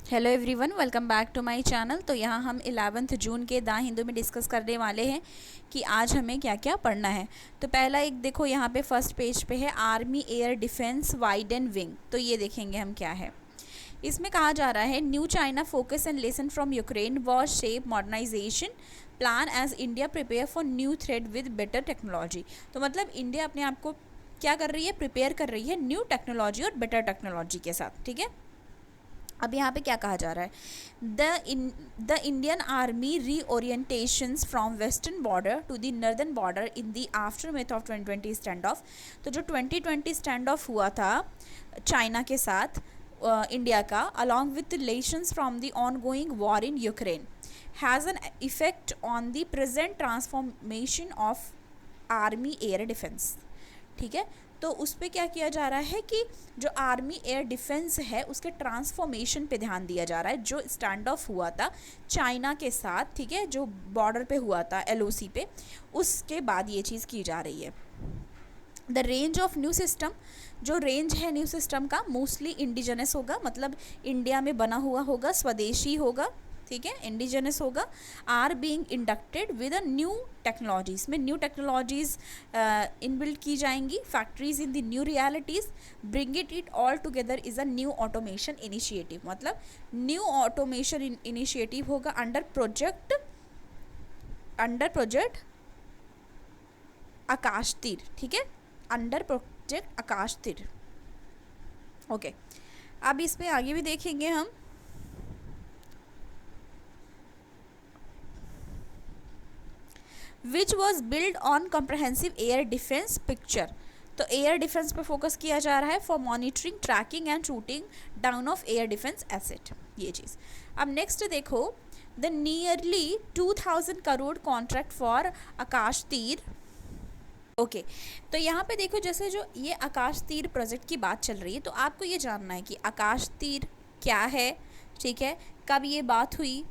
Hello everyone, welcome back to my channel. तो यहाँ हम 11 जून के द हिंदू में डिस्कस करने वाले हैं कि आज हमें क्या क्या पढ़ना है। तो पहला एक देखो, यहाँ पे फर्स्ट पेज पे है army air defence wide and wing. तो ये देखेंगे हम क्या है। इसमें कहा जा रहा है new China focus and lesson from Ukraine war shape modernisation plan as India prepare for new thread with better technology. तो मतलब इंडिया अपने आप को क्या कर रही है, प्रिपेयर कर रही है न्यू टेक्नोलॉजी और बेटर टेक्नोलॉजी के साथ। ठीक है, अब यहाँ पे क्या कहा जा रहा है, the Indian army reorientations from western border to the northern border in the aftermath of 2020 stand off. तो जो 2020 स्टैंड ऑफ हुआ था चाइना के साथ इंडिया का, along with lesions from the on going war in Ukraine, has an effect on the present transformation of army air defence. ठीक है, तो उस पर क्या किया जा रहा है कि जो आर्मी एयर डिफेंस है उसके ट्रांसफॉर्मेशन पे ध्यान दिया जा रहा है। जो स्टैंड ऑफ हुआ था चाइना के साथ, ठीक है, जो बॉर्डर पे हुआ था एलओसी पे, उसके बाद ये चीज़ की जा रही है। The range of new system, जो रेंज है न्यू सिस्टम का मोस्टली इंडिजनस होगा, मतलब इंडिया में बना हुआ होगा, स्वदेशी होगा। ठीक है, इंडिजनस होगा। Are being inducted with a new technologies, में न्यू टेक्नोलॉजीज इनबिल्ड की जाएंगी। Factories in the new realities, bring it all together is a new automation initiative. मतलब न्यू ऑटोमेशन इनिशिएटिव होगा अंडर प्रोजेक्ट आकाश तीर। ठीक है, अंडर प्रोजेक्ट आकाश तीर। Okay, अब इसमें आगे भी देखेंगे हम। Which was build on comprehensive air defence picture. तो एयर डिफेंस पे फोकस किया जा रहा है for monitoring, tracking and shooting down of air defence asset, ये चीज़। अब नेक्स्ट देखो, the nearly 2000 crore contract for Akashteer. Okay, तो यहाँ पे देखो, जैसे जो ये आकाश तीर प्रोजेक्ट की बात चल रही है, तो आपको ये जानना है कि आकाश तीर क्या है। ठीक है, कब ये बात हुई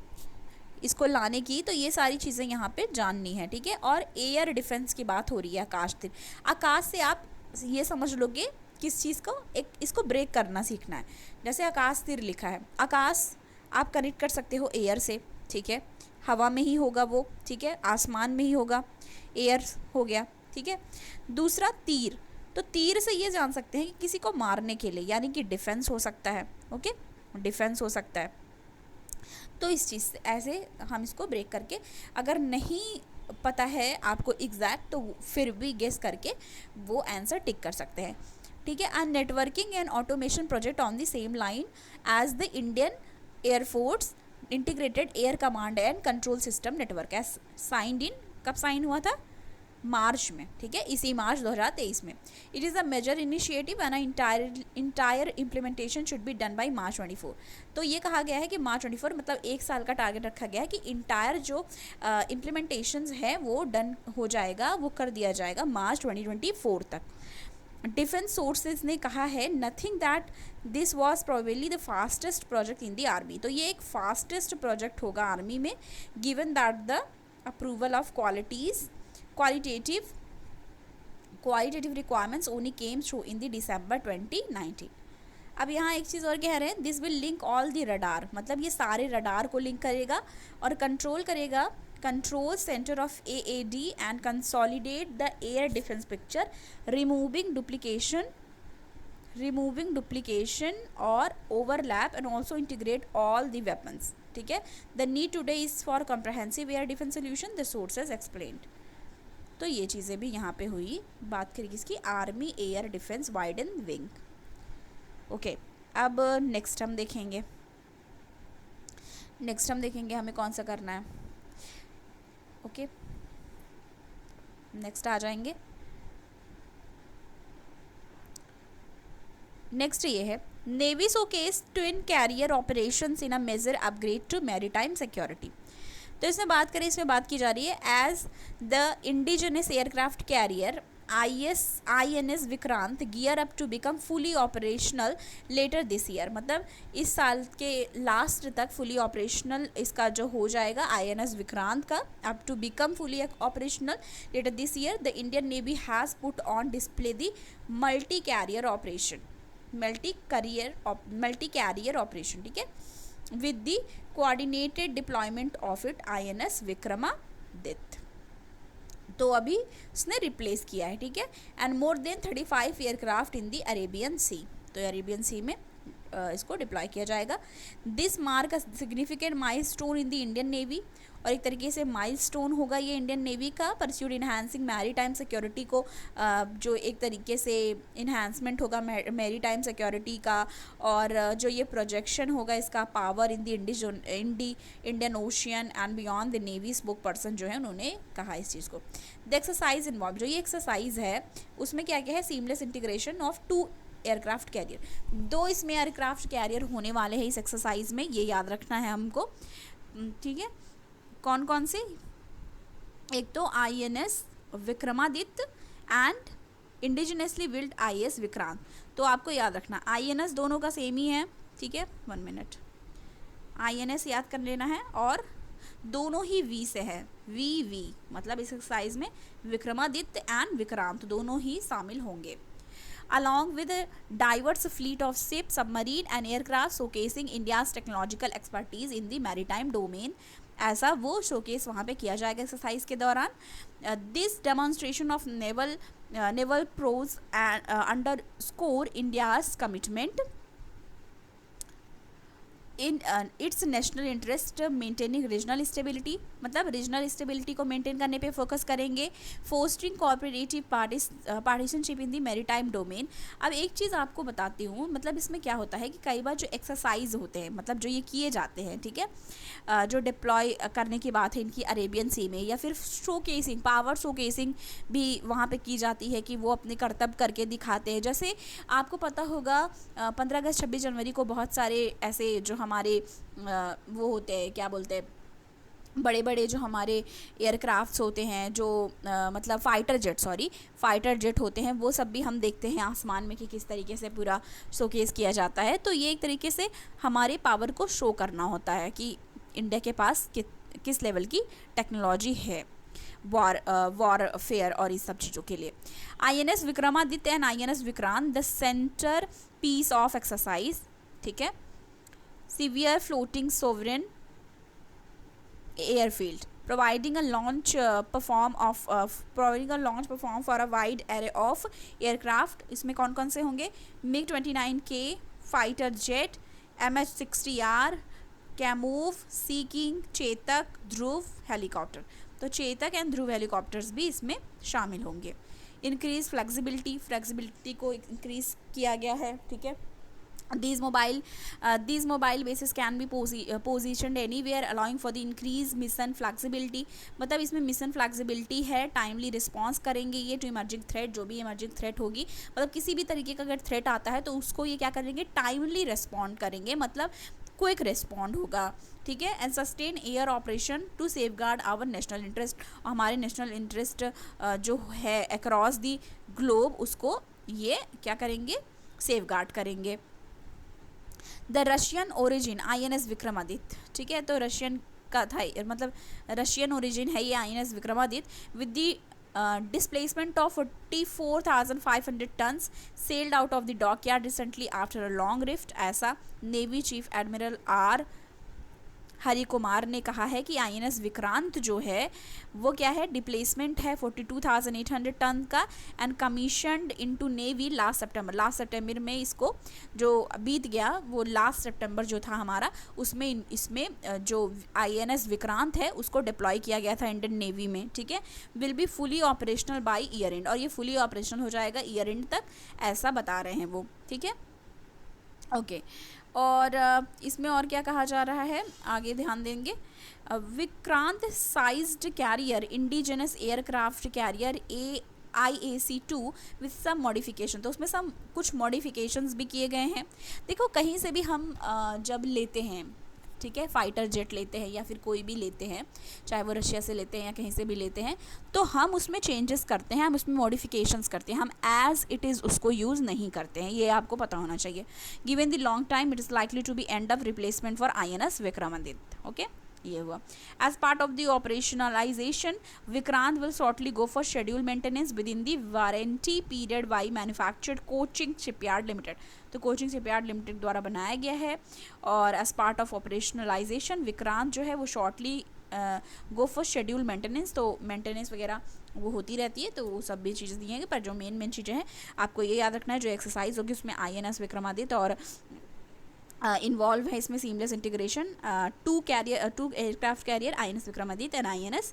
इसको लाने की, तो ये सारी चीज़ें यहाँ पे जाननी है। ठीक है, और एयर डिफेंस की बात हो रही है आकाश तीर। आकाश से आप ये समझ लोगे किस चीज़ को, एक इसको ब्रेक करना सीखना है। जैसे आकाश तीर लिखा है, आकाश आप कनेक्ट कर सकते हो एयर से। ठीक है, हवा में ही होगा वो। ठीक है, आसमान में ही होगा, एयर हो गया। ठीक है, दूसरा तीर, तो तीर से ये जान सकते हैं कि किसी को मारने के लिए, यानी कि डिफेंस हो सकता है। ओके, डिफेंस हो सकता है। तो इस चीज़ से ऐसे हम इसको ब्रेक करके, अगर नहीं पता है आपको एग्जैक्ट, तो फिर भी गेस करके वो आंसर टिक कर सकते हैं। ठीक है, and networking and automation project on the same line as the Indian air force integrated air command and control system network as signed in, कब साइन हुआ था, मार्च में। ठीक है, इसी मार्च 2023 में। It is a major initiative and entire implementation should be done by March 24। तो ये कहा गया है कि मार्च 24, मतलब एक साल का टारगेट रखा गया है कि इंटायर जो इम्प्लीमेंटेशंस है वो डन हो जाएगा, वो कर दिया जाएगा मार्च 2024 तक। डिफेंस सोर्सेज ने कहा है nothing that this was probably the fastest project in the army. तो ये एक फास्टेस्ट प्रोजेक्ट होगा आर्मी में, given that the approval of qualitative requirements only came through in the December 2019। अब यहाँ एक चीज़ और कह रहे हैं, this will link all the radar, मतलब ये सारे रडार को लिंक करेगा और कंट्रोल करेगा, control centre of AAD and consolidate the air defence picture, removing duplication और overlap and also integrate all the weapons. ठीक है, the need today is for comprehensive air defence solution, the sources explained. तो ये चीज़ें भी यहाँ पे हुई। बात करेगी इसकी army air defence wide and wing. Okay, अब नेक्स्ट हम देखेंगे हमें कौन सा करना है। ओके, नेक्स्ट आ जाएंगे। नेक्स्ट ये है, navy showcase twin carrier operations in a major upgrade to maritime security. तो इसमें बात करें, इसमें बात की जा रही है as the indigenous aircraft carrier INS Vikrant gear up to become fully operational later this year. मतलब इस साल के लास्ट तक फुली ऑपरेशनल इसका जो हो जाएगा INS विक्रांत का, up to become fully operational later this year. The Indian navy has put on display the multi carrier operation, multi carrier operation. ठीक है, with the coordinated deployment of it INS Vikramaditya. तो अभी उसने रिप्लेस किया है, ठीक है। And more than 35 aircraft in the Arabian Sea, तो अरेबियन सी में इसको डिप्लॉय किया जाएगा। This mark a significant milestone in the Indian Navy, और एक तरीके से माइलस्टोन होगा ये इंडियन नेवी का परस्यूड इन्हांसिंग मैरीटाइम सिक्योरिटी को, जो एक तरीके से इन्हांसमेंट होगा मैरीटाइम सिक्योरिटी का, और जो ये प्रोजेक्शन होगा इसका power in the Indian ocean and beyond the navy spoke person जो है उन्होंने कहा इस चीज़ को। द एक्सरसाइज इन्वॉल्व, जो ये एक्सरसाइज है उसमें क्या क्या है, seamless integration of 2 aircraft carrier, 2 इसमें एयरक्राफ्ट कैरियर होने वाले हैं इस एक्सरसाइज में, ये याद रखना है हमको, ठीक है। कौन कौन से, एक तो INS Vikramaditya and indigenously built IS Vikrant, तो आपको याद रखना INS दोनों का सेम ही है, ठीक है। 1 मिनट, INS याद कर लेना है, और दोनों ही V से है, VV, मतलब इस एक्सरसाइज में विक्रमादित्य एंड विक्रांत दोनों ही शामिल होंगे। Along with a diverse fleet of ships, submarine and aircraft showcasing India's technological expertise in the maritime domain, ऐसा वो शोकेस वहाँ पे किया जाएगा एक्सरसाइज के दौरान। This demonstration of naval prowess underscore India's commitment in its national interest maintaining regional stability, मतलब regional stability को मेंटेन करने पे फोकस करेंगे। Fostering cooperative partnership in the maritime domain. अब एक चीज़ आपको बताती हूँ, मतलब इसमें क्या होता है कि कई बार जो एक्सरसाइज होते हैं, मतलब जो ये किए जाते हैं, ठीक है, जो डिप्लॉय करने की बात है इनकी अरेबियन सी में, या फिर शोकेसिंग, पावर शोकेसिंग भी वहाँ पे की जाती है कि वो अपने कर्तव्य करके दिखाते हैं। जैसे आपको पता होगा 15 अगस्त 26 जनवरी को बहुत सारे ऐसे जो हमारे वो होते हैं, क्या बोलते हैं, बड़े बड़े जो हमारे एयरक्राफ्ट्स होते हैं, जो मतलब फाइटर जेट होते हैं, वो सब भी हम देखते हैं आसमान में कि किस तरीके से पूरा शोकेस किया जाता है। तो ये एक तरीके से हमारे पावर को शो करना होता है कि इंडिया के पास किस लेवल की टेक्नोलॉजी है वॉरफेयर और इस सब चीज़ों के लिए। INS Vikramaditya and INS Vikrant the centre piece of exercise, ठीक है। Severe floating sovereign airfield, providing a launch perform for a wide array of aircraft। इसमें कौन कौन से होंगे, MiG-29K फाइटर जेट, MH-60R, कैमूव, सी किंग, चेतक, ध्रुव हेलीकॉप्टर। तो चेतक एंड ध्रुव हेलीकॉप्टर्स भी इसमें शामिल होंगे। इंक्रीज फ्लेक्सिबिलिटी को इंक्रीज किया गया है, ठीक है। These mobile bases can be positioned anywhere, allowing for the increased mission flexibility। मतलब इसमें मिशन फ्लेक्सिबिलिटी है, टाइमली रिस्पॉन्स करेंगे ये टू इमर्जिंग थ्रेट, जो भी इमर्जिंग थ्रेट होगी, मतलब किसी भी तरीके का अगर थ्रेट आता है तो उसको ये क्या करेंगे, टाइमली रिस्पॉन्ड करेंगे, मतलब क्विक रिस्पॉन्ड होगा, ठीक है। And sustain air operation to safeguard our national interest, हमारे नेशनल इंटरेस्ट जो है अक्रॉस दी ग्लोब, उसको ये क्या करेंगे, सेफगार्ड करेंगे। The Russian origin INS Vikramaditya, ठीक है, तो रशियन का था, मतलब रशियन ओरिजिन है ये INS Vikramaditya. With the displacement of 44,500 tons sailed out of the dockyard recently after a long refit, ऐसा navy chief admiral R Hari Kumar ने कहा है कि INS विक्रांत जो है वो क्या है, डिप्लेसमेंट है 42,800 टन का, and commissioned into navy last सितंबर में इसको जो बीत गया वो लास्ट सितंबर जो था हमारा, उसमें इसमें जो INS विक्रांत है उसको डिप्लॉय किया गया था इंडियन नेवी में, ठीक है। Will be fully operational by year and, और ये फुली ऑपरेशनल हो जाएगा ईयर एंड तक, ऐसा बता रहे हैं वो, ठीक है, ओके। और इसमें और क्या कहा जा रहा है, आगे ध्यान देंगे। Vikrant sized carrier indigenous aircraft carrier IAC-2 with some modification, तो उसमें सम कुछ मॉडिफिकेशंस भी किए गए हैं। देखो कहीं से भी हम जब लेते हैं, ठीक है, फाइटर जेट लेते हैं या फिर कोई भी लेते हैं, चाहे वो रशिया से लेते हैं या कहीं से भी लेते हैं, तो हम उसमें चेंजेस करते हैं, हम उसमें मॉडिफिकेशंस करते हैं, हम एज इट इज़ उसको यूज़ नहीं करते हैं, ये आपको पता होना चाहिए। Given the long time it is likely to be end of replacement for INS Vikramaditya, okay. ये हुआ। As part of the operationalisation Vikrant will shortly go for schedule maintenance within the warranty period by manufactured Cochin shipyard limited. तो Cochin shipyard limited द्वारा बनाया गया है। और as part of operationalisation Vikrant जो है वो shortly go for schedule maintenance, तो मेंटेनेंस वगैरह वो होती रहती है, तो वो सब भी चीज़ें दी हैं। पर जो मेन चीज़ें हैं आपको ये याद रखना है, जो एक्सरसाइज होगी उसमें INS विक्रमादित्य और इन्वॉल्व है इसमें seamless integration to aircraft carrier INS Vikramaditya and INS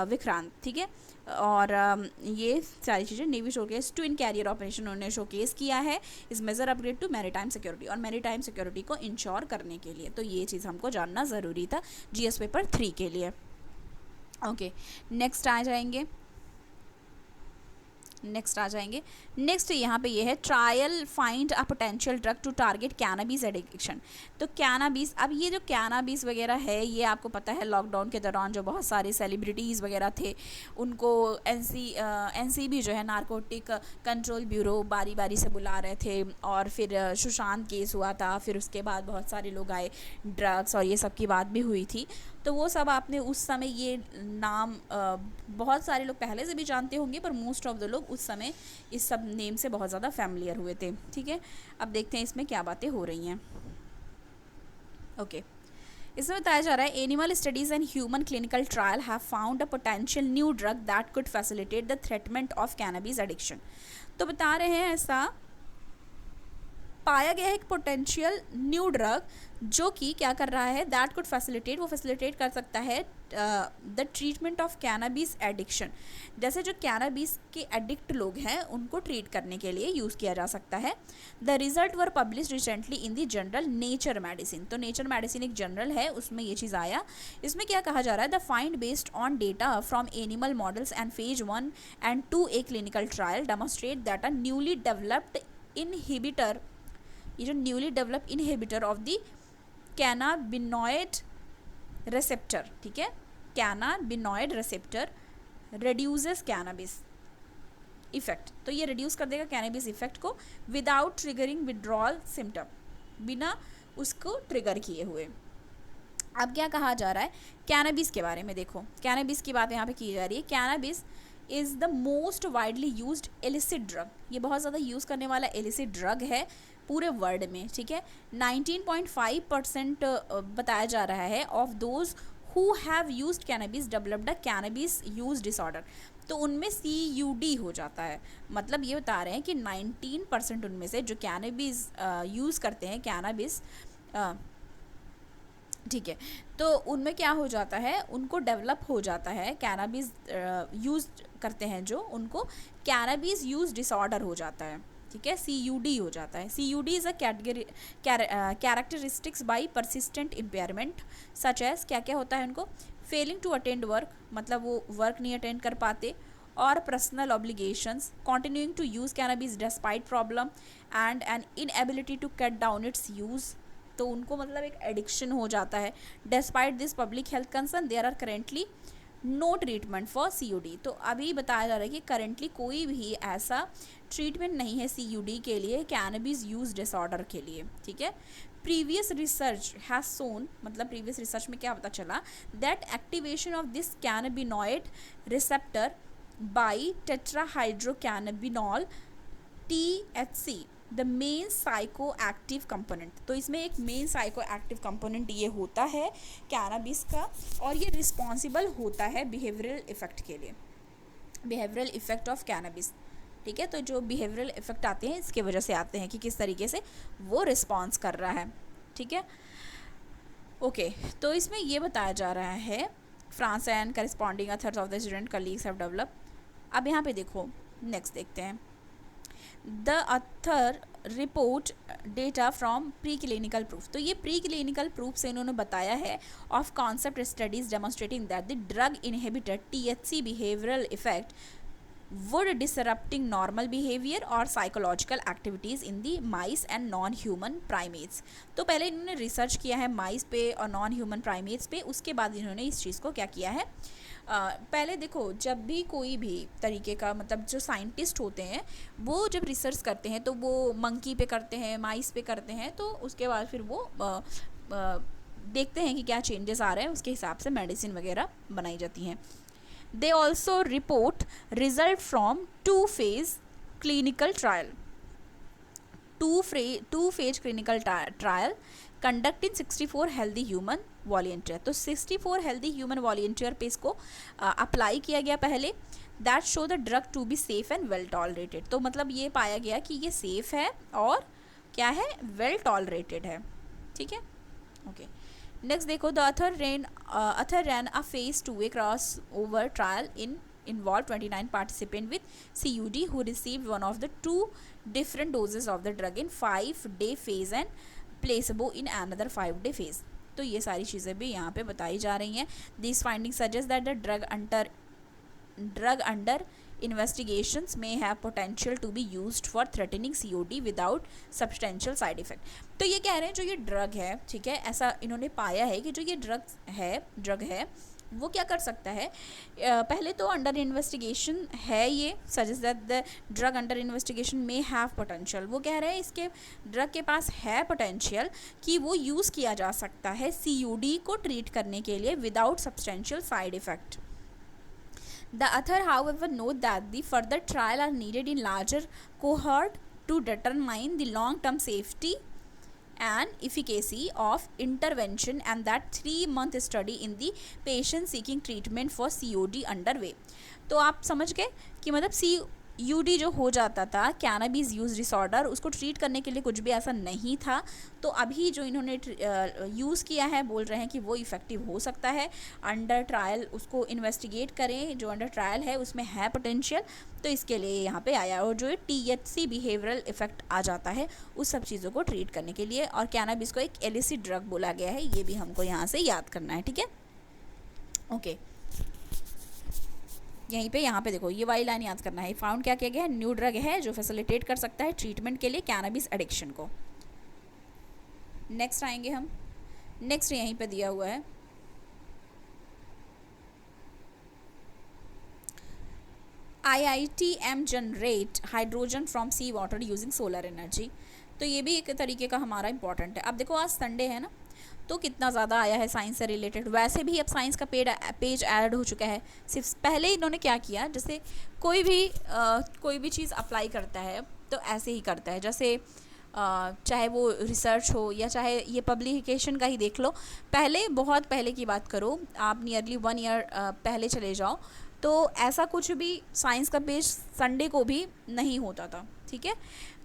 Vikrant, ठीक है। और ये सारी चीज़ें navy showcase twin carrier operation उन्होंने शोकेस किया है इस major upgrade to maritime security, और मैरीटाइम सिक्योरिटी को इंश्योर करने के लिए। तो ये चीज़ हमको जानना ज़रूरी था GS पेपर 3 के लिए। ओके, नेक्स्ट आ जाएंगे नेक्स्ट यहाँ पे ये है trial find a potential drug to target cannabis addiction. तो कैनाबीस, अब ये जो कैनाबीस वगैरह है ये आपको पता है लॉकडाउन के दौरान जो बहुत सारे सेलिब्रिटीज़ वगैरह थे उनको NCB जो है नारकोटिक कंट्रोल ब्यूरो बारी बारी से बुला रहे थे, और फिर सुशांत केस हुआ था, फिर उसके बाद बहुत सारे लोग आए, ड्रग्स और ये सब की बात भी हुई थी। तो वो सब आपने उस समय ये नाम बहुत सारे लोग पहले से भी जानते होंगे, पर मोस्ट ऑफ द लोग उस समय इस सब नेम से बहुत ज़्यादा फैमिलियर हुए थे, ठीक है। अब देखते हैं इसमें क्या बातें हो रही हैं। ओके, इसमें बताया जा रहा है animal studies and human clinical trial have found a potential new drug that could facilitate the treatment of cannabis addiction. तो बता रहे हैं ऐसा पाया गया है एक पोटेंशियल न्यू ड्रग जो कि क्या कर रहा है, दैट कुड फैसिलिटेट, वो फैसिलिटेट कर सकता है the treatment of cannabis addiction. जैसे जो कैनाबीस के एडिक्ट लोग हैं उनको ट्रीट करने के लिए यूज़ किया जा सकता है। The result were publish recently in the journal nature medicine. तो नेचर मेडिसिन एक जर्नल है, उसमें ये चीज़ आया। इसमें क्या कहा जा रहा है, the find based on data from animal models and phase 1 and 2A clinical trial demonstrate that a newly developed inhibitor, ये जो newly develop inhibitor of the cannabinoid receptor, ठीक है, cannabinoid receptor reduces cannabis effect. तो ये reduce कर देगा cannabis effect को without triggering withdrawal symptom, बिना उसको ट्रिगर किए हुए। अब क्या कहा जा रहा है कैनाबिस के बारे में, देखो कैनाबिस की बात यहाँ पे की जा रही है। Cannabis is the most widely used illicit drug, ये बहुत ज़्यादा यूज़ करने वाला इलिसिट ड्रग है पूरे वर्ल्ड में, ठीक है। 19.5% बताया जा रहा है of those who have used cannabis developed a cannabis use disorder. तो उनमें CUD हो जाता है, मतलब ये बता रहे हैं कि 19% उनमें से जो कैनाबिस यूज़ करते हैं कैनाबिस, ठीक है, तो उनमें क्या हो जाता है, उनको डेवलप हो जाता है कैनाबिस यूज़ करते हैं जो, उनको कैनाबिस यूज डिसऑर्डर हो जाता है, ठीक है, CUD हो जाता है। CUD is a characteristics by persistent impairment such as, क्या क्या होता है उनको, फेलिंग टू अटेंड वर्क, मतलब वो वर्क नहीं अटेंड कर पाते, और personal obligations, continuing to use cannabis despite problem and an inability to cut down its use. तो उनको मतलब एक एडिक्शन हो जाता है। Despite this public health concern there are currently no treatment for CUD। तो अभी बताया जा रहा है कि करेंटली कोई भी ऐसा ट्रीटमेंट नहीं है CUD के लिए, कैनाबिस यूज डिसऑर्डर के लिए, ठीक है। प्रीवियस रिसर्च हैज सोन, मतलब प्रीवियस रिसर्च में क्या पता चला, that activation of this cannabinoid receptor by tetrahydrocannabinol THC the main psycho active component. तो इसमें एक मेन साइको एक्टिव कंपोनेंट ये होता है कैनाबिस का, और ये रिस्पॉन्सिबल होता है बिहेवियरल इफेक्ट के लिए, बिहेवियरल इफेक्ट ऑफ कैनाबिस, ठीक है। तो जो बिहेवियरल इफेक्ट आते हैं इसके वजह से आते हैं कि किस तरीके से वो रिस्पॉन्स कर रहा है, ठीक है। ओके, तो इसमें ये बताया जा रहा है France and corresponding others of the student colleagues have develop. अब यहाँ पे देखो, नेक्स्ट देखते हैं, the Athar report data from pre clinical proof. तो ये प्री क्लिनिकल प्रूफ से इन्होंने बताया है of concept studies demonstrating that the drug inhibitor THC behavioural effect would disrupting normal behavior और psychological activities in the mice and non-human primates। तो पहले इन्होंने रिसर्च किया है माइस पे और नॉन ह्यूमन प्राइमेट्स पे, उसके बाद इन्होंने इस चीज़ को क्या किया है, पहले देखो जब भी कोई भी तरीके का, मतलब जो साइंटिस्ट होते हैं वो जब रिसर्च करते हैं तो वो मंकी पे करते हैं, माइस पे करते हैं, तो उसके बाद फिर वो देखते हैं कि क्या चेंजेस आ रहे हैं, उसके हिसाब से मेडिसिन वगैरह बनाई जाती हैं। They also report result from 2-phase clinical trial, 2-phase clinical trial conduct in 64 healthy human volunteer. तो 64 हेल्दी ह्यूमन वॉलेंटियर पे इसको अप्लाई किया गया पहले। That show the drug to be safe and well tolerated. तो मतलब ये पाया गया कि ये सेफ है और क्या है, वेल टॉलरेटेड है, ठीक है, ओके। नेक्स्ट देखो, the author ran a phase 2A cross over trial involved 29 participants with CUD who received one of the 2 different doses of the drug in 5-day phase and placebo in another 5-day phase। तो ये सारी चीज़ें भी यहाँ पे बताई जा रही हैं। These findings suggest that the drug under investigations may have potential to be used for threatening COD without substantial side effect। तो ये कह रहे हैं जो ये ड्रग है, ठीक है, ऐसा इन्होंने पाया है कि जो ये ड्रग है वो क्या कर सकता है। पहले तो अंडर इन्वेस्टिगेशन है, ये suggest that the drug under investigation में हैव पोटेंशियल। वो कह रहे हैं इसके ड्रग के पास है पोटेंशियल कि वो यूज़ किया जा सकता है COD को ट्रीट करने के लिए without substantial side effect. The author, however, note that the further trial are needed in larger cohort to determine the long-term safety and efficacy of intervention, and that 3-month study in the patient seeking treatment for COD underway। तो आप समझ गए कि मतलब COD जो हो जाता था, कैनाबीज यूज डिसऑर्डर, उसको ट्रीट करने के लिए कुछ भी ऐसा नहीं था। तो अभी जो इन्होंने यूज़ किया है, बोल रहे हैं कि वो इफ़ेक्टिव हो सकता है। अंडर ट्रायल उसको इन्वेस्टिगेट करें, जो अंडर ट्रायल है उसमें है पोटेंशियल, तो इसके लिए यहाँ पे आया। और जो THC बिहेवियरल इफेक्ट आ जाता है उस सब चीज़ों को ट्रीट करने के लिए, और कैनाबीज को एक इलिसिट ड्रग बोला गया है, ये भी हमको यहाँ से याद करना है, ठीक है, ओके। यहाँ पे देखो, ये वाली लाइन याद करना है। फाउंड क्या किया गया है, न्यू ड्रग है जो फैसिलिटेट कर सकता है ट्रीटमेंट के लिए कैनाबिस एडिक्शन को। नेक्स्ट आएंगे हम, नेक्स्ट यहीं पे दिया हुआ है, IITM generate hydrogen from sea water using solar energy. तो ये भी एक तरीके का हमारा इंपॉर्टेंट है। अब देखो आज संडे है ना, तो कितना ज़्यादा आया है साइंस से रिलेटेड। वैसे भी अब साइंस का पेज ऐड हो चुका है। सिर्फ पहले इन्होंने क्या किया, जैसे कोई भी चीज़ अप्लाई करता है तो ऐसे ही करता है, जैसे चाहे वो रिसर्च हो या चाहे ये पब्लिकेशन का ही देख लो। पहले, बहुत पहले की बात करो, आप नियरली 1 ईयर पहले चले जाओ, तो ऐसा कुछ भी साइंस का पेज संडे को भी नहीं होता था, ठीक है।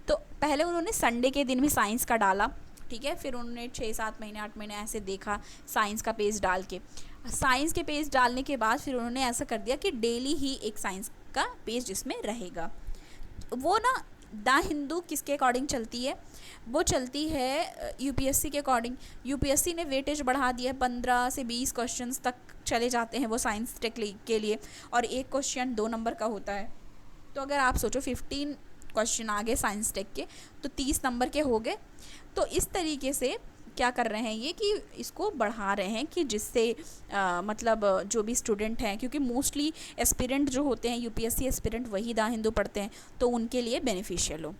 तो पहले उन्होंने संडे के दिन भी साइंस का डाला, ठीक है। फिर उन्होंने 6-7 महीने 8 महीने ऐसे देखा साइंस का पेज डाल के। साइंस के पेज डालने के बाद फिर उन्होंने ऐसा कर दिया कि डेली ही एक साइंस का पेज जिसमें रहेगा। वो ना द हिंदू किसके अकॉर्डिंग चलती है, वो चलती है UPSC के अकॉर्डिंग। UPSC ने वेटेज बढ़ा दिया है, 15 से 20 क्वेश्चंस तक चले जाते हैं वो साइंस टेक के लिए, और एक क्वेश्चन 2 नंबर का होता है। तो अगर आप सोचो 15 क्वेश्चन आ गए साइंस टेक के, तो 30 नंबर के हो गए। तो इस तरीके से क्या कर रहे हैं ये, कि इसको बढ़ा रहे हैं कि जिससे मतलब जो भी स्टूडेंट हैं, क्योंकि मोस्टली एस्पिरेंट जो होते हैं UPSC एस्पिरेंट वही द हिंदू पढ़ते हैं, तो उनके लिए बेनिफिशियल हो।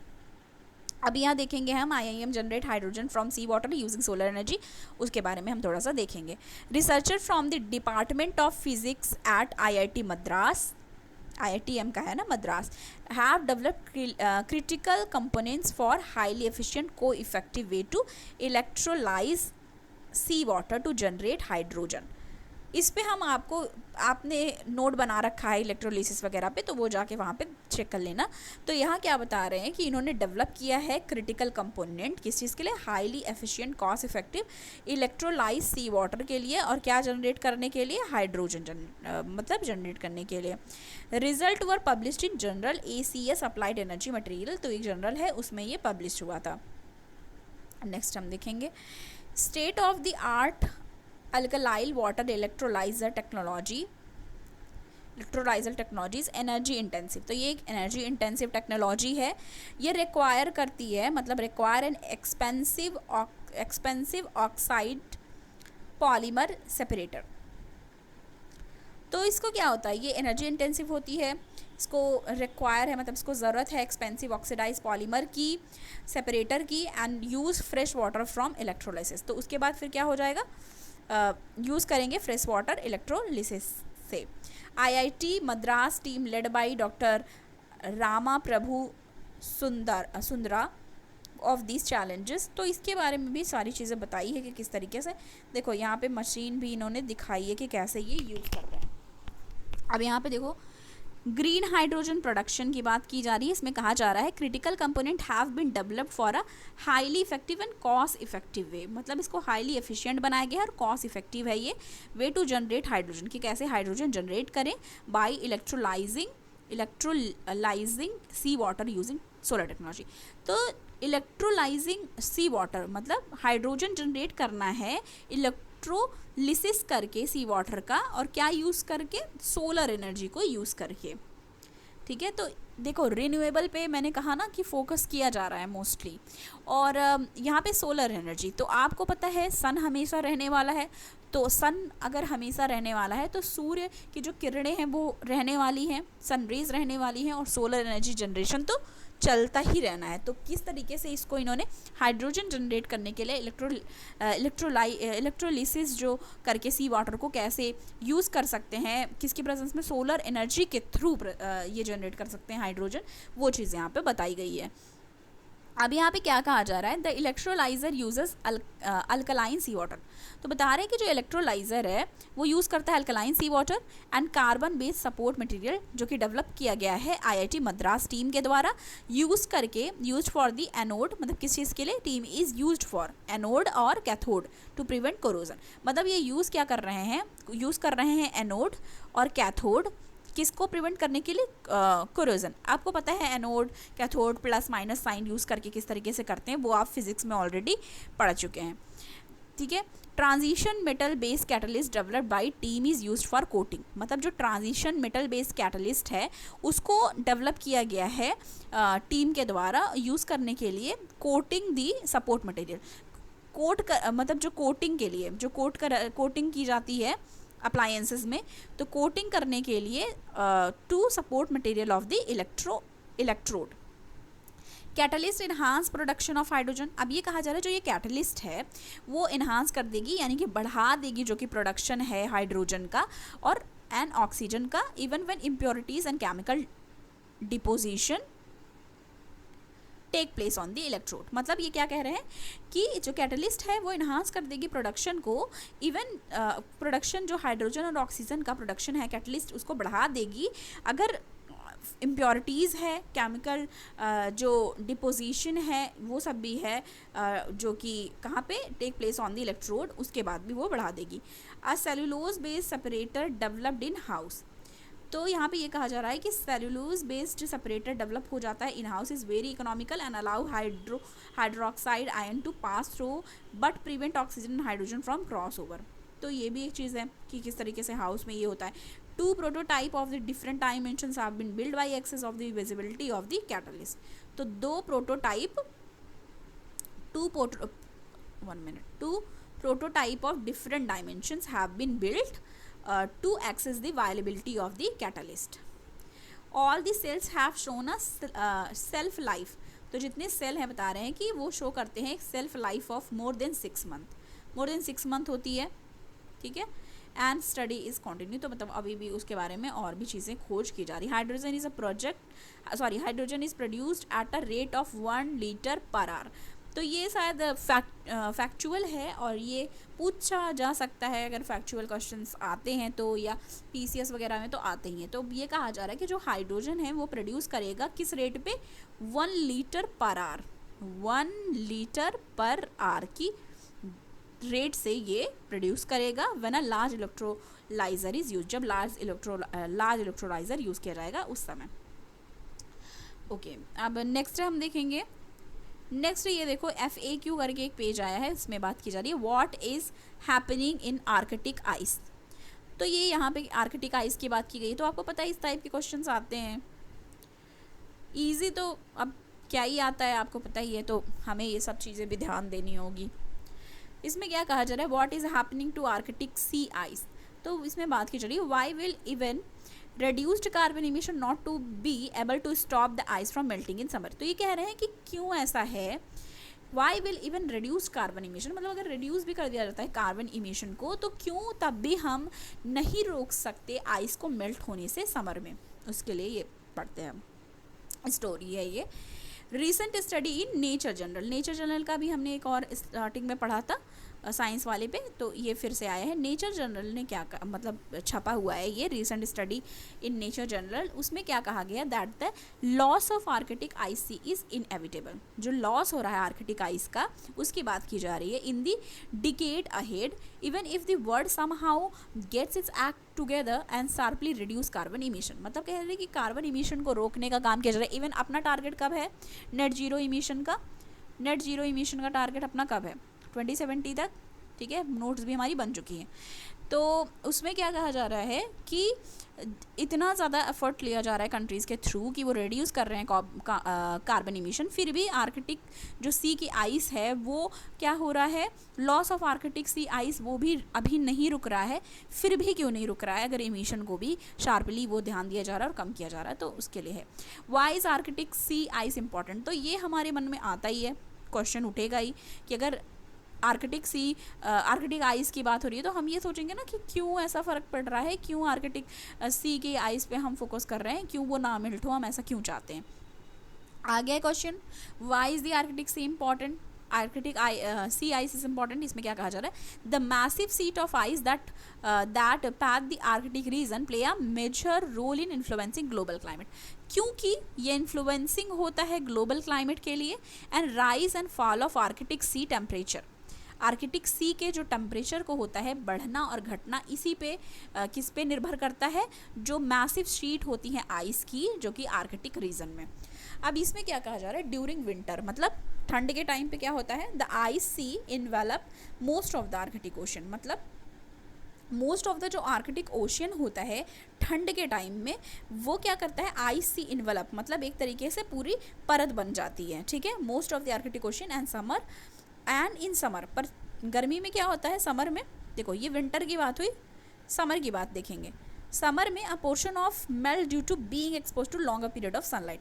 अब यहाँ देखेंगे हम IIM generate hydrogen from sea water using solar energy, उसके बारे में हम थोड़ा सा देखेंगे। Researcher from the department of physics at IIT Madras, IITM का है ना Madras, have developed critical components for highly efficient co-effective way to electrolyze sea water to generate hydrogen। इस पे हम आपने नोट बना रखा है इलेक्ट्रोलिसिस वगैरह पे, तो वो जाके वहाँ पे चेक कर लेना। तो यहाँ क्या बता रहे हैं कि इन्होंने डेवलप किया है क्रिटिकल कंपोनेंट, किस चीज़ के लिए, highly efficient cost effective electrolyse sea water के लिए, और क्या जनरेट करने के लिए, हाइड्रोजन मतलब जनरेट करने के लिए। Result were published in journal ACS applied energy material, तो एक जर्नल है उसमें ये पब्लिश हुआ था। नेक्स्ट हम देखेंगे स्टेट ऑफ द आर्ट अल्कलाइल water electrolyser technologies energy intensive. तो ये एक एनर्जी इंटेंसिव टेक्नोलॉजी है। ये रिक्वायर करती है, मतलब require an expensive oxide polymer separator. तो इसको क्या होता है, ये एनर्जी इंटेंसिव होती है, इसको रिक्वायर है, मतलब इसको ज़रूरत है एक्सपेंसिव ऑक्सीडाइज पॉलीमर की, सेपरेटर की, and use fresh water from electrolysis. तो उसके बाद फिर क्या हो जाएगा, यूज़ करेंगे फ्रेश वाटर इलेक्ट्रोलिसिस से। IIT Madras team led by doctor Rama Prabhu Sundara of this challenges. तो इसके बारे में भी सारी चीज़ें बताई है कि किस तरीके से, देखो यहाँ पे मशीन भी इन्होंने दिखाई है कि कैसे ये यूज़ करते हैं। अब यहाँ पे देखो ग्रीन हाइड्रोजन प्रोडक्शन की बात की जा रही है। इसमें कहा जा रहा है critical component have been developed for a highly effective and cost effective way, मतलब इसको हाईली एफिशिएंट बनाया गया है और कॉस्ट इफेक्टिव है ये वे टू जनरेट हाइड्रोजन, कि कैसे हाइड्रोजन जनरेट करें बाय इलेक्ट्रोलाइजिंग सी वाटर यूजिंग सोलर टेक्नोलॉजी। तो इलेक्ट्रोलाइजिंग सी वाटर मतलब हाइड्रोजन जनरेट करना है इलेक्ट्रोलिसिस करके सी वाटर का, और क्या यूज़ करके, सोलर एनर्जी को यूज़ करके। ठीक है, तो देखो रिन्यूएबल पे मैंने कहा ना कि फोकस किया जा रहा है मोस्टली, और यहाँ पे सोलर एनर्जी, तो आपको पता है सन हमेशा रहने वाला है, तो सन अगर हमेशा रहने वाला है तो सूर्य की जो किरणें हैं वो रहने वाली हैं, सनरेज रहने वाली हैं, और सोलर एनर्जी जनरेशन तो चलता ही रहना है। तो किस तरीके से इसको इन्होंने हाइड्रोजन जनरेट करने के लिए इलेक्ट्रोलिसिस जो करके सी वाटर को कैसे यूज़ कर सकते हैं, किसकी प्रेजेंस में, सोलर एनर्जी के थ्रू ये जनरेट कर सकते हैं हाइड्रोजन, वो चीज़ यहाँ पे बताई गई है। अब यहाँ पे क्या कहा जा रहा है, the electrolyser uses alkaline sea water. तो बता रहे हैं कि जो इलेक्ट्रोलाइजर है वो यूज़ करता है alkaline sea water and carbon based support material, जो कि डेवलप किया गया है आईआईटी मद्रास टीम के द्वारा, यूज़ करके, यूज्ड फॉर द एनोड, मतलब किस चीज़ के लिए, team is used for anode और कैथोड टू प्रिवेंट कोरोजन। मतलब ये यूज़ क्या कर रहे हैं, यूज़ कर रहे हैं एनोड और कैथोड, किसको प्रिवेंट करने के लिए, कोरोजन। आपको पता है anode cathode plus minus sign use करके किस तरीके से करते हैं, वो आप फिजिक्स में ऑलरेडी पढ़ चुके हैं। ठीक है, transition metal based catalyst developed by team is used for coating, मतलब जो ट्रांजिशन मेटल बेस्ड कैटलिस्ट है उसको डेवलप किया गया है टीम के द्वारा यूज़ करने के लिए coating the support material, coat कर, मतलब जो कोटिंग के लिए, जो कोटिंग की जाती है अप्लायंसेस में, तो कोटिंग करने के लिए to support material of the electrode. Catalyst enhance production of hydrogen. अब ये कहा जा रहा है जो ये कैटलिस्ट है वो इन्हांस कर देगी, यानी कि बढ़ा देगी जो कि प्रोडक्शन है हाइड्रोजन का और एंड ऑक्सीजन का, even when impurities and chemical deposition take place on the electrode. मतलब ये क्या कह रहे हैं कि जो कैटलिस्ट है वो इन्हांस कर देगी प्रोडक्शन को, इवन प्रोडक्शन जो हाइड्रोजन और ऑक्सीजन का प्रोडक्शन है कैटलिस्ट उसको बढ़ा देगी अगर इम्प्योरिटीज़ है, केमिकल जो डिपोजिशन है वो सब भी है जो कि कहाँ पे take place on the electrode, उसके बाद भी वो बढ़ा देगी। A cellulose based separator developed in house. तो यहाँ पे ये कहा जा रहा है कि सेलुलोज बेस्ड सेपरेटर डेवलप हो जाता है in house, is very economical and allow hydroxide ion to pass through but prevent oxygen and hydrogen from cross over. तो ये भी एक चीज़ है कि किस तरीके से हाउस में ये होता है। Two prototype of the different dimensions have been build by access of the visibility of the catalyst. तो दो prototype of different dimensions have been build to access the viability of the catalyst. All the cells have shown a self life. तो जितने cell हैं बता रहे हैं कि वो शो करते हैं एक self life of more than 6 month होती है। ठीक है, एंड स्टडी इज़ कंटिन्यू। तो मतलब अभी भी उसके बारे में और भी चीज़ें खोज की जा रही। Hydrogen is produced at a rate of 1 litre per hour. तो ये शायद फैक्चुअल है और ये पूछा जा सकता है अगर फैक्चुअल क्वेश्चंस आते हैं तो, या पीसीएस वगैरह में तो आते ही हैं। तो ये कहा जा रहा है कि जो हाइड्रोजन है वो प्रोड्यूस करेगा किस रेट पे, 1 litre per hour, 1 litre per hour की रेट से ये प्रोड्यूस करेगा when a large electrolyser is use, जब लार्ज इलेक्ट्रोलाइजर यूज़ किया जाएगा उस समय। ओके, अब नेक्स्ट हम देखेंगे। नेक्स्ट ये देखो FAQ करके एक पेज आया है, इसमें बात की जा रही है what is happening in Arctic ice. तो ये यहाँ पे आर्कटिक आइस की बात की गई। तो आपको पता है इस टाइप के क्वेश्चंस आते हैं। इजी तो अब क्या ही आता है, आपको पता ही है, तो हमें ये सब चीज़ें भी ध्यान देनी होगी। इसमें क्या कहा जा रहा है, what is happening to Arctic C ice. तो इसमें बात की चलिए why will even reduced carbon emission not to be able to stop the ice from melting in summer। तो ये कह रहे हैं कि क्यों ऐसा है, why will even reduce carbon emission, मतलब अगर रिड्यूस भी कर दिया जाता है कार्बन इमिशन को तो क्यों तब भी हम नहीं रोक सकते आइस को मेल्ट होने से समर में। उसके लिए ये पढ़ते हैं हम, स्टोरी है ये। Recent study in Nature general, nature general का भी हमने एक और स्टार्टिंग में पढ़ा था साइंस वाले पे, तो ये फिर से आया है। नेचर जनरल ने क्या मतलब छपा हुआ है ये recent study in Nature journal, उसमें क्या कहा गया that the loss of Arctic ice sea is inevitable, जो लॉस हो रहा है आर्कटिक आइस का उसकी बात की जा रही है। In the decade ahead even if the world somehow gets its act together and sharply reduce carbon emission, मतलब कह रहे हैं कि कार्बन इमिशन को रोकने का काम किया जा रहा है। इवन अपना टारगेट कब है नेट जीरो इमिशन का, नेट जीरो इमिशन का टारगेट अपना कब है 2070 तक, ठीक है, नोट्स भी हमारी बन चुकी हैं। तो उसमें क्या कहा जा रहा है कि इतना ज़्यादा एफर्ट लिया जा रहा है कंट्रीज़ के थ्रू कि वो रिड्यूस कर रहे हैं कार्बन इमिशन, फिर भी आर्कटिक जो सी की आइस है वो क्या हो रहा है, loss of Arctic C ice वो भी अभी नहीं रुक रहा है। फिर भी क्यों नहीं रुक रहा है, अगर इमिशन को भी शार्पली वो ध्यान दिया जा रहा है और कम किया जा रहा है, तो उसके लिए है why is Arctic C ice important. तो ये हमारे मन में आता ही है, क्वेश्चन उठेगा ही कि अगर आर्कटिक आइस की बात हो रही है तो हम ये सोचेंगे ना कि क्यों ऐसा फ़र्क पड़ रहा है, क्यों आर्कटिक सी के आइस पे हम फोकस कर रहे हैं, क्यों वो ना मेल्ट हो, हम ऐसा क्यों चाहते हैं। आ गया question, why is the Arctic Sea important, Arctic C ice is important. इसमें क्या कहा जा रहा है, the massive sheet of ice that path the Arctic region play a major role in influencing global climate, क्योंकि ये इन्फ्लुएंसिंग होता है ग्लोबल क्लाइमेट के लिए। And rise and fall of Arctic Sea temperature, Arctic Sea के जो temperature को होता है बढ़ना और घटना, इसी पे किस पे निर्भर करता है, जो मैसिव शीट होती हैं आइस की जो कि आर्कटिक रीजन में। अब इसमें क्या कहा जा रहा है, ड्यूरिंग विंटर, मतलब ठंड के टाइम पे क्या होता है, the ice sea envelop most of the Arctic Ocean, मतलब मोस्ट ऑफ द जो आर्कटिक ओशियन होता है ठंड के टाइम में वो क्या करता है, आइस सी इन्वेलप, मतलब एक तरीके से पूरी परत बन जाती है, ठीक है, most of the Arctic ocean and summer and in summer. पर गर्मी में क्या होता है, समर में देखो ये विंटर की बात हुई, समर की बात देखेंगे। समर में a portion of melt due to being expose to longer period of sunlight,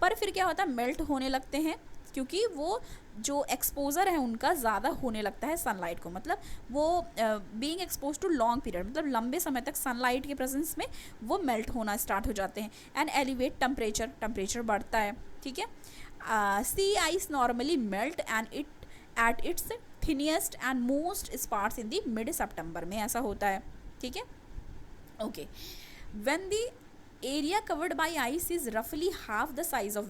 पर फिर क्या होता है, मेल्ट होने लगते हैं क्योंकि वो जो एक्सपोजर है उनका ज़्यादा होने लगता है सनलाइट को, मतलब वो being expose to long period, मतलब लंबे समय तक सनलाइट के प्रेजेंस में वो मेल्ट होना स्टार्ट हो जाते हैं। एंड एलिवेट टेम्परेचर, टेम्परेचर बढ़ता है, ठीक है। Sea ice normally melt and it at its thinnest and most sparse in the mid सितंबर में ऐसा होता है, ठीक है, okay. When the area covered by ice is रफली half the size of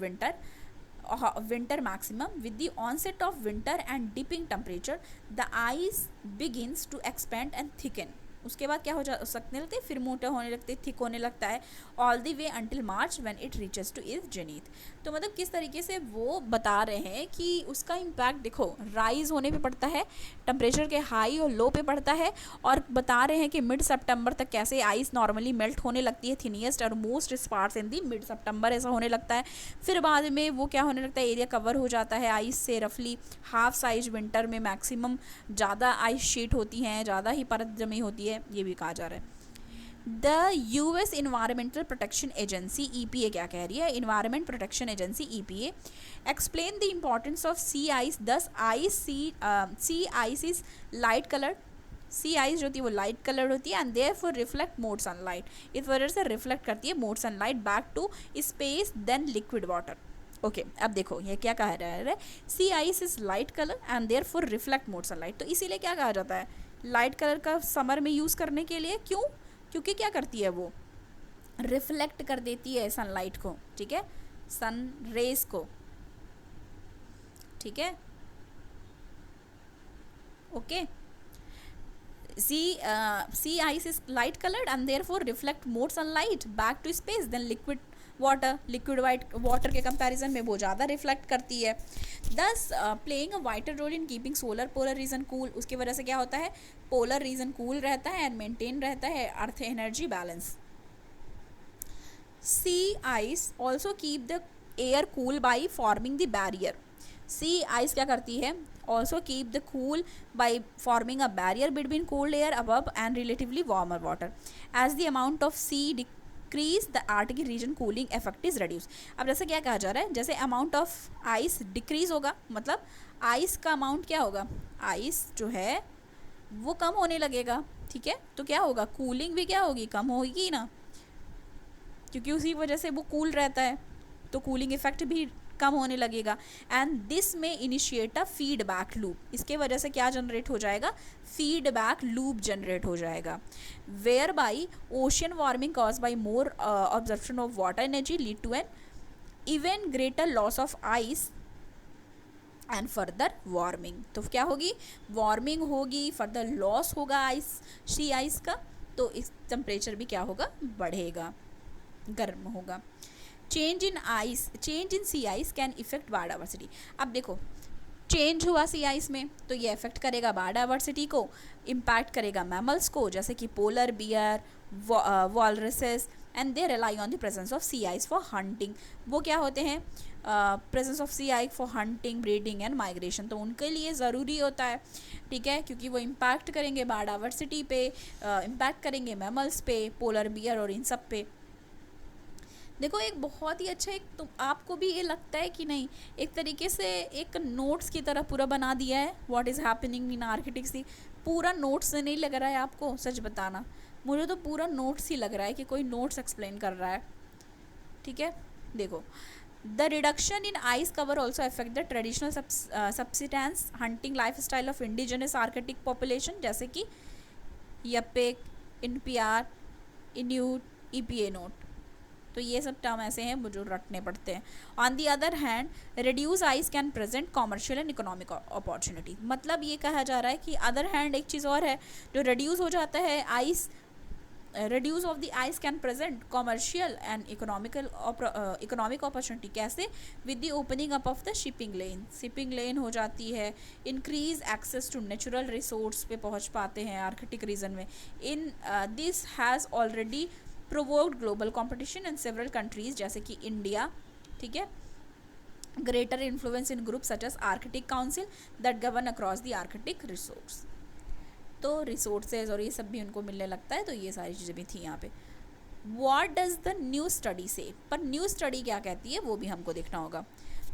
winter maximum, with the onset of winter and dipping temperature the ice begins to expand and thicken, उसके बाद क्या हो सकने लगते हैं, फिर मोटा होने लगते, थिक होने लगता है, all the way until March when it reaches to its zenith. तो मतलब किस तरीके से वो बता रहे हैं कि उसका इम्पैक्ट देखो राइज होने पे पड़ता है, टेम्परेचर के हाई और लो पे पड़ता है, और बता रहे हैं कि मिड सितंबर तक कैसे आइस नॉर्मली मेल्ट होने लगती है, थिनिएस्ट और मोस्ट स्पार्स इन दी मिड सितंबर ऐसा होने लगता है। फिर बाद में वो क्या होने लगता है, एरिया कवर हो जाता है आइस से, रफली हाफ साइज विंटर में मैक्सिमम ज़्यादा आइस शीट होती हैं, ज़्यादा ही परत जमी होती है, ये भी कहा जा रहा है। The US environmental protection agency EPA क्या कह रही है, environment protection agency EPA explain the importance of sea ice, thus ice sea ice is light coloured, sea ice जो होती है वो लाइट कलर्ड होती है, and therefore reflect more sunlight, इस वजह से रिफ्लेक्ट करती है more sunlight back to space than liquid water. Okay अब देखो ये क्या कह रहा है, sea ice is light colour and therefore reflect more sunlight, तो इसीलिए क्या कहा जाता है लाइट कलर का समर में यूज़ करने के लिए, क्यों, क्योंकि क्या करती है वो रिफ्लेक्ट कर देती है सनलाइट को, ठीक है, सन रेज को, ठीक है, okay. Sea ice is light coloured and therefore reflect more sunlight back to space than liquid water के कंपैरिजन में वो ज़्यादा रिफ्लेक्ट करती है, thus playing a whiter role in keeping polar region cool, उसकी वजह से क्या होता है, पोलर रीजन कूल रहता है एंड मेंटेन रहता है earth energy balance. Sea ice also keep the air cool by forming the barrier, sea ice क्या करती है, also keep the cool by forming a barrier between cold air above and relatively warmer water. As the amount of sea decrease, the Arctic region cooling effect is reduced. अब जैसे क्या कहा जा रहा है, जैसे अमाउंट ऑफ आइस डिक्रीज होगा, मतलब आइस का अमाउंट क्या होगा, आइस जो है वो कम होने लगेगा, ठीक है, तो क्या होगा, कूलिंग भी क्या होगी, कम होगी ना, क्योंकि उसी वजह से वो कूल रहता है, तो कूलिंग इफेक्ट भी कम होने लगेगा. एंड दिस में इनिशिएट अ फीडबैक लूप, इसके वजह से क्या जनरेट हो जाएगा, फीडबैक लूप जनरेट हो जाएगा. Whereby ocean warming cause by more absorption of water energy lead to an even greater loss of ice and further warming. तो क्या होगी, वार्मिंग होगी, फर्दर लॉस होगा आइस, सी आइस का, तो इस टेम्परेचर भी क्या होगा, बढ़ेगा, गर्म होगा. Change in sea ice can effect biodiversity. अब देखो चेंज हुआ सी आइस में तो ये इफेक्ट करेगा बायोडाइवर्सिटी को, इम्पैक्ट करेगा मैमल्स को जैसे कि polar bear, walruses, and they rely on the presence of sea ice for hunting. वो क्या होते हैं, presence of sea ice for hunting, breeding and migration, तो उनके लिए ज़रूरी होता है, ठीक है, क्योंकि वो इम्पैक्ट करेंगे बायोडाइवर्सिटी पे, इम्पैक्ट करेंगे मैमल्स पे, पोलर बियर और इन सब पे. देखो एक बहुत ही अच्छा, एक तो आपको भी ये लगता है कि नहीं, एक तरीके से एक नोट्स की तरह पूरा बना दिया है what is happening in Arctic Sea. पूरा नोट्स से नहीं लग रहा है आपको, सच बताना, मुझे तो पूरा नोट्स ही लग रहा है कि कोई नोट्स एक्सप्लेन कर रहा है, ठीक है. देखो the reduction in ice cover also affect the traditional subsistence hunting life style of indigenous Arctic population, जैसे कि यपेक, इनपीआर, इन्यूट, ईपीए नोट. तो ये सब टर्म ऐसे हैं जो रटने पड़ते हैं. On the other hand reduce ice can present commercial and economic opportunity. मतलब ये कहा जा रहा है कि अदर हैंड एक चीज़ और है, जो रिड्यूस हो जाता है ice, reduce of the ice can present commercial and economic opportunity. कैसे, with the opening up of the shipping lane हो जाती है, increase access to natural resource पे पहुँच पाते हैं आर्कटिक रीजन में. In this has already provoked global competition in several countries जैसे कि इंडिया, ठीक है, greater influence in group such as Arctic council that govern across the Arctic resource. तो रिसोर्सेज और ये सब भी उनको मिलने लगता है, तो ये सारी चीज़ें भी थी यहाँ पे. What does the new study से, पर न्यू स्टडी क्या कहती है वो भी हमको देखना होगा.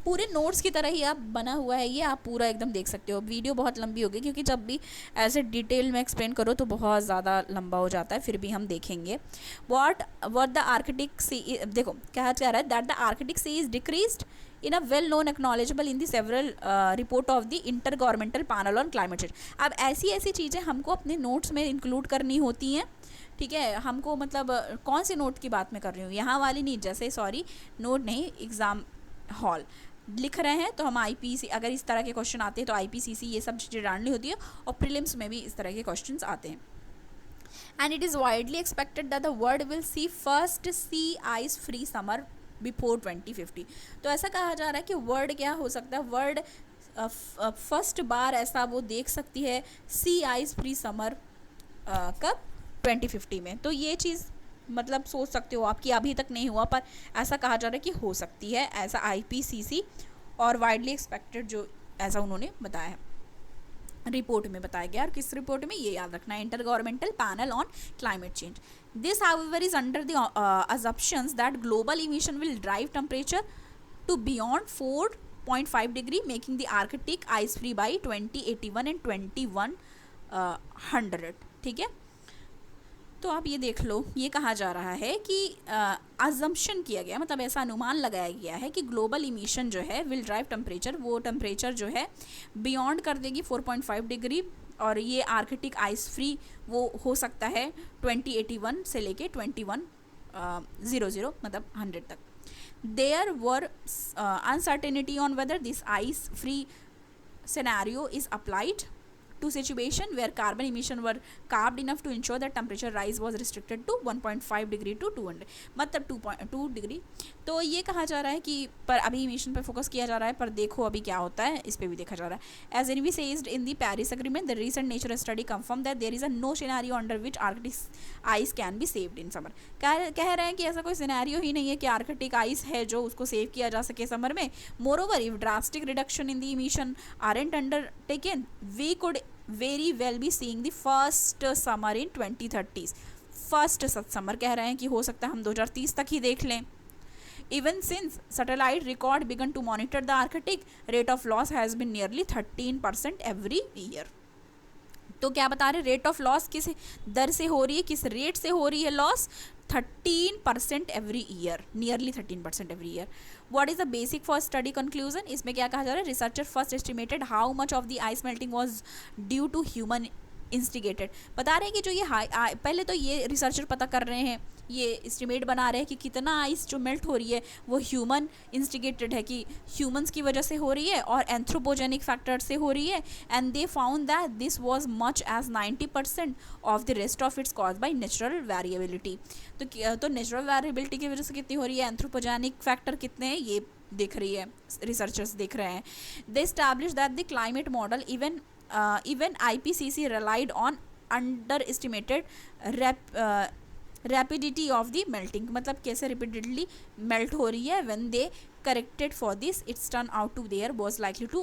पूरे नोट्स की तरह ही आप बना हुआ है ये, आप पूरा एकदम देख सकते हो. वीडियो बहुत लंबी होगी क्योंकि जब भी ऐसे डिटेल में एक्सप्लेन करो तो बहुत ज़्यादा लंबा हो जाता है, फिर भी हम देखेंगे. व्हाट द आर्कटिक सी, देखो क्या जा रहा है, that the Arctic Sea is decreased in a well known acknowledgeable in the several report of the inter governmental panel on climate change. अब ऐसी चीज़ें हमको अपने नोट्स में इंक्लूड करनी होती हैं, ठीक है. हमको मतलब कौन सी नोट की बात मैं कर रही हूँ, यहाँ वाली नहीं, जैसे सॉरी नोट नहीं, एग्ज़ाम हॉल लिख रहे हैं तो हम आईपीसी, अगर इस तरह के क्वेश्चन आते हैं तो आईपीसीसी ये सब चीज़ें डालनी होती है, और प्रीलिम्स में भी इस तरह के क्वेश्चंस आते हैं. And it is widely expected that the world will see first sea ice free summer before 2050. तो ऐसा कहा जा रहा है कि वर्ल्ड क्या हो सकता है, वर्ल्ड फर्स्ट बार ऐसा वो देख सकती है सी आइस फ्री समर कब, 2050 में. तो ये चीज़ मतलब सोच सकते हो आप कि अभी तक नहीं हुआ, पर ऐसा कहा जा रहा है कि हो सकती है, ऐसा आईपीसीसी और वाइडली एक्सपेक्टेड जो ऐसा उन्होंने बताया है, रिपोर्ट में बताया गया. और किस रिपोर्ट में, ये याद रखना है, inter governmental panel on climate Change. This however is under the assumptions that global emission will drive temperature to beyond 4.5 degree, making the Arctic ice free by 2081 and 2100. ठीक है, तो आप ये देख लो, ये कहा जा रहा है कि अजम्पशन किया गया, मतलब ऐसा अनुमान लगाया गया है कि ग्लोबल इमिशन जो है विल ड्राइव टेम्परेचर, वो टेम्परेचर जो है बियॉन्ड कर देगी 4.5 डिग्री, और ये आर्कटिक आइस फ्री वो हो सकता है 2081 से लेके 2100 मतलब 100 तक. There were uncertainty on whether this ice free scenario is applied to situation where carbon emission were carved enough to ensure that temperature rise was restricted to 1.5 degree to 200, मतलब 2.2 degree. तो ये कहा जा रहा है कि पर अभी इमिशन पर फोकस किया जा रहा है, पर देखो अभी क्या होता है, इस पर भी देखा जा रहा है। As envisaged in the Paris agreement, the recent nature study confirm that there is a no scenario under which Arctic ice can be saved in summer. कह रहे हैं कि ऐसा कोई सिनेरियो ही नहीं है कि आर्कटिक आइस है जो उसको सेव किया जा सके समर में। Moreover, if drastic reduction in the emission aren't undertaken, we could very well be seeing the first summer in 2030। First summer कह रहे हैं कि हो सकता है हम 2030 तक ही देख लें। Even since satellite record began to monitor the Arctic, rate of loss has been nearly 13% every year. तो क्या बता रहे, रेट ऑफ लॉस किस दर से हो रही है, किस रेट से हो रही है loss? 13% every year, nearly 13% every year. What is the basic for study conclusion? इसमें क्या कहा जा रहा है? Researcher first estimated how much of the ice melting was due to human instigated. बता रहे हैं कि जो ये पहले तो ये रिसर्चर पता कर रहे हैं, ये एस्टिमेट बना रहे हैं कि कितना आइस जो मेल्ट हो रही है वो ह्यूमन इंस्टिगेटेड है, कि ह्यूमंस की वजह से हो रही है और एंथ्रोपोजेनिक फैक्टर से हो रही है। And they found that this was much as 90% of the rest of its cause by natural variability. तो नेचुरल वेरिएबिलिटी की वजह से कितनी हो रही है, एंथ्रोपोजेनिक फैक्टर कितने हैं ये देख रही है, रिसर्चर्स देख रहे हैं। They establish that the climate model even IPCC relied on underestimated rapidity of the melting, मतलब कैसे repeatedly melt हो रही है। when they corrected for this, it's turned out to there was likely to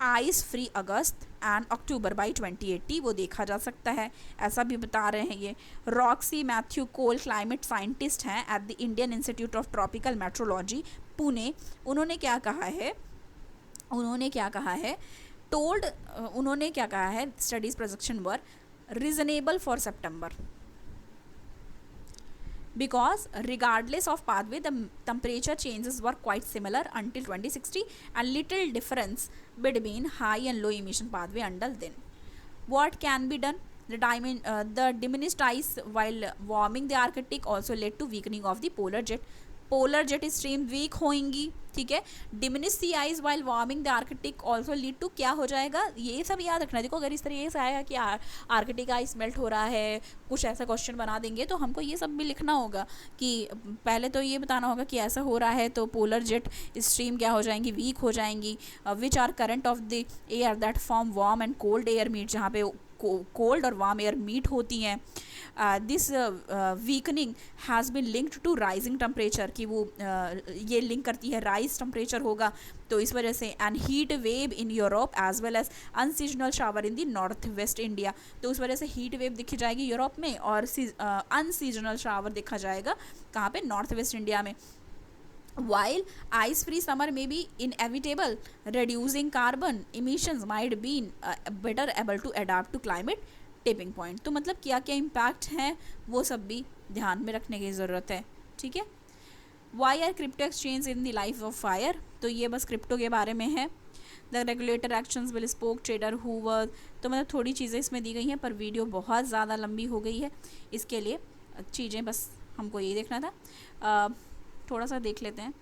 ice free August and October by 2080, वो देखा जा सकता है, ऐसा भी बता रहे हैं ये। रॉक्सी मैथ्यू कोल क्लाइमेट साइंटिस्ट हैं at the Indian institute of tropical metrology Pune. उन्होंने क्या कहा है studies projection were reasonable for September because regardless of pathway the temperature changes were quite similar until 2060 and little difference between high and low emission pathway until then. What can be done? The diminished ice while warming the Arctic also led to weakening of the polar jet stream weak होंगी, ठीक है। Diminish sea ice while warming the Arctic also lead to, क्या हो जाएगा ये सब याद रखना। देखो अगर इस तरीके से आएगा कि आर्कटिक आइस मेल्ट हो रहा है, कुछ ऐसा क्वेश्चन बना देंगे तो हमको ये सब भी लिखना होगा कि पहले तो ये बताना होगा कि ऐसा हो रहा है तो पोलर जेट स्ट्रीम क्या हो जाएंगी, वीक हो जाएंगी। Which are current of the air that form warm and cold air meet, जहाँ पे कोल्ड और वार्म एयर मीट होती हैं। This weakening has been linked to rising temperature, कि वो ये लिंक करती है राइज टेम्परेचर होगा तो इस वजह से। And heat wave in Europe as well as unseasonal shower in the north west India, तो उस वजह से हीट वेव दिखी जाएगी यूरोप में और अनसीजनल शावर देखा जाएगा कहाँ पे, नॉर्थ वेस्ट इंडिया में। While ice-free summer may be inevitable, reducing carbon emissions might be better able to adapt to climate tipping point। तो मतलब क्या क्या इम्पैक्ट हैं वो सब भी ध्यान में रखने की ज़रूरत है, ठीक है। Why are crypto exchange in the life of fire? तो ये बस क्रिप्टो के बारे में है। The regulator actions will spoke trader who was, तो मतलब थोड़ी चीज़ें इसमें दी गई हैं पर वीडियो बहुत ज़्यादा लंबी हो गई है, इसके लिए चीज़ें बस हमको यही देखना था। थोड़ा सा देख लेते हैं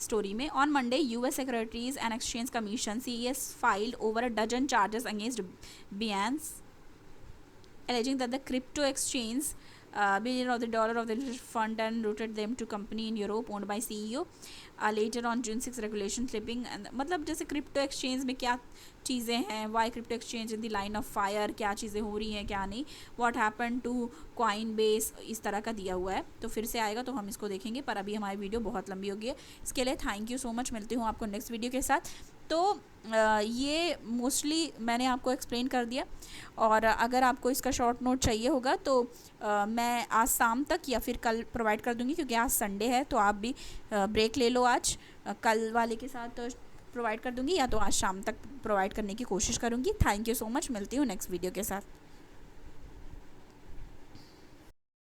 स्टोरी में। On Monday US Securities and Exchange Commission CES filed over a dozen charges against Binance alleging that the crypto exchange $1 billion of the fund and routed them to company in Europe owned by CEO later on June 6 regulation slipping। मतलब जैसे crypto exchange में क्या चीज़ें हैं, why crypto exchange in the line of fire, क्या चीज़ें हो रही हैं क्या नहीं, व्हाट हैपन टू Coinbase, इस तरह का दिया हुआ है। तो फिर से आएगा तो हम इसको देखेंगे, पर अभी हमारी वीडियो बहुत लंबी होगी है। इसके लिए थैंक यू सो मच, मिलती हूँ आपको नेक्स्ट वीडियो के साथ। तो ये मोस्टली मैंने आपको एक्सप्लेन कर दिया, और अगर आपको इसका शॉर्ट नोट चाहिए होगा तो मैं आज शाम तक या फिर कल प्रोवाइड कर दूँगी, क्योंकि आज संडे है तो आप भी ब्रेक ले लो आज, कल वाले के साथ प्रोवाइड कर दूँगी या तो आज शाम तक प्रोवाइड करने की कोशिश करूँगी। थैंक यू सो मच, मिलती हूँ नेक्स्ट वीडियो के साथ।